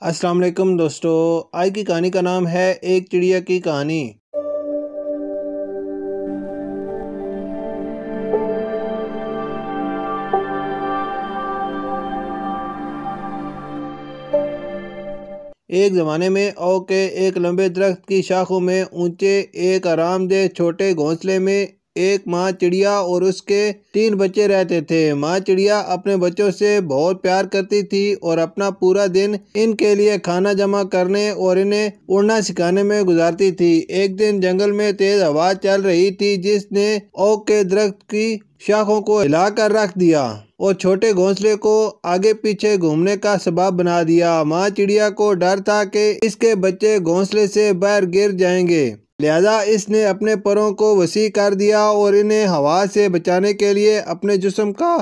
السلام علیکم دوستو، آج کی کہانی کا نام ہے ایک چڑیا کی کہانی۔ ایک زمانے میں او کے ایک لمبے درخت کی شاخوں میں اونچے ایک آرام دہ چھوٹے گھونسلے میں ایک ماں چڑیا اور اس کے 3 بچے رہتے تھے۔ ماں چڑیا اپنے بچوں سے بہت پیار کرتی تھی اور اپنا پورا دن ان کے لیے کھانا جمع کرنے اور انہیں اڑنا سکھانے میں گزارتی تھی۔ ایک دن جنگل میں تیز ہوا چل رہی تھی جس نے او کے درخت کی شاخوں کو ہلا کر رکھ دیا اور چھوٹے گھونسلے کو آگے پیچھے گھومنے کا سبب بنا دیا۔ ماں چڑیا کو ڈر تھا کہ اس کے بچے گھونسلے سے باہر گر جائیں گے، لہذا اس نے اپنے پروں کو وسیع کر دیا اور انہیں ہوا سے بچانے کے لیے اپنے جسم کا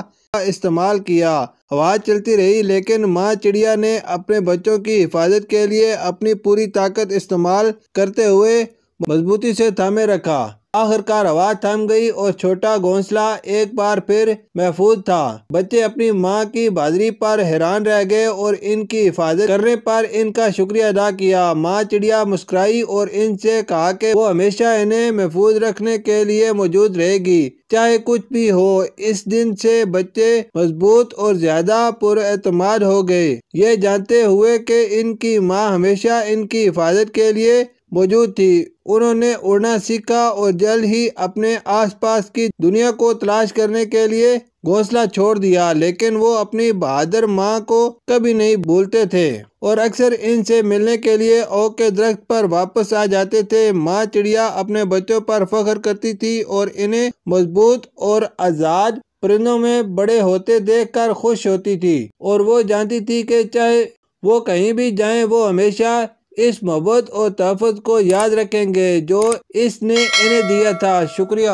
استعمال کیا۔ ہوا چلتی رہی لیکن ماں چڑیا نے اپنے بچوں کی حفاظت کے لیے اپنی پوری طاقت استعمال کرتے ہوئے مضبوطی سے تھامے رکھا۔ آخر کار ہوا تھم گئی اور چھوٹا گھونسلہ ایک بار پھر محفوظ تھا۔ بچے اپنی ماں کی بہادری پر حیران رہ گئے اور ان کی حفاظت کرنے پر ان کا شکریہ ادا کیا۔ ماں چڑیا مسکرائی اور ان سے کہا کہ وہ ہمیشہ انہیں محفوظ رکھنے کے لیے موجود رہے گی، چاہے کچھ بھی ہو۔ اس دن سے بچے مضبوط اور زیادہ پر اعتماد ہو گئے، یہ جانتے ہوئے کہ ان کی ماں ہمیشہ ان کی حفاظت کے لیے موجود تھی۔ انہوں نے اڑنا سیکھا اور جلد ہی اپنے آس پاس کی دنیا کو تلاش کرنے کے لیے گھونسلہ چھوڑ دیا، لیکن وہ اپنی بہادر ماں کو کبھی نہیں بھولتے تھے اور اکثر ان سے ملنے کے لیے او کے درخت پر واپس آ جاتے تھے۔ ماں چڑیا اپنے بچوں پر فخر کرتی تھی اور انہیں مضبوط اور آزاد پرندوں میں بڑے ہوتے دیکھ کر خوش ہوتی تھی، اور وہ جانتی تھی کہ چاہے وہ کہیں بھی جائیں وہ ہمیشہ اس محبت اور تحفظ کو یاد رکھیں گے جو اس نے انہیں دیا تھا۔ شکریہ۔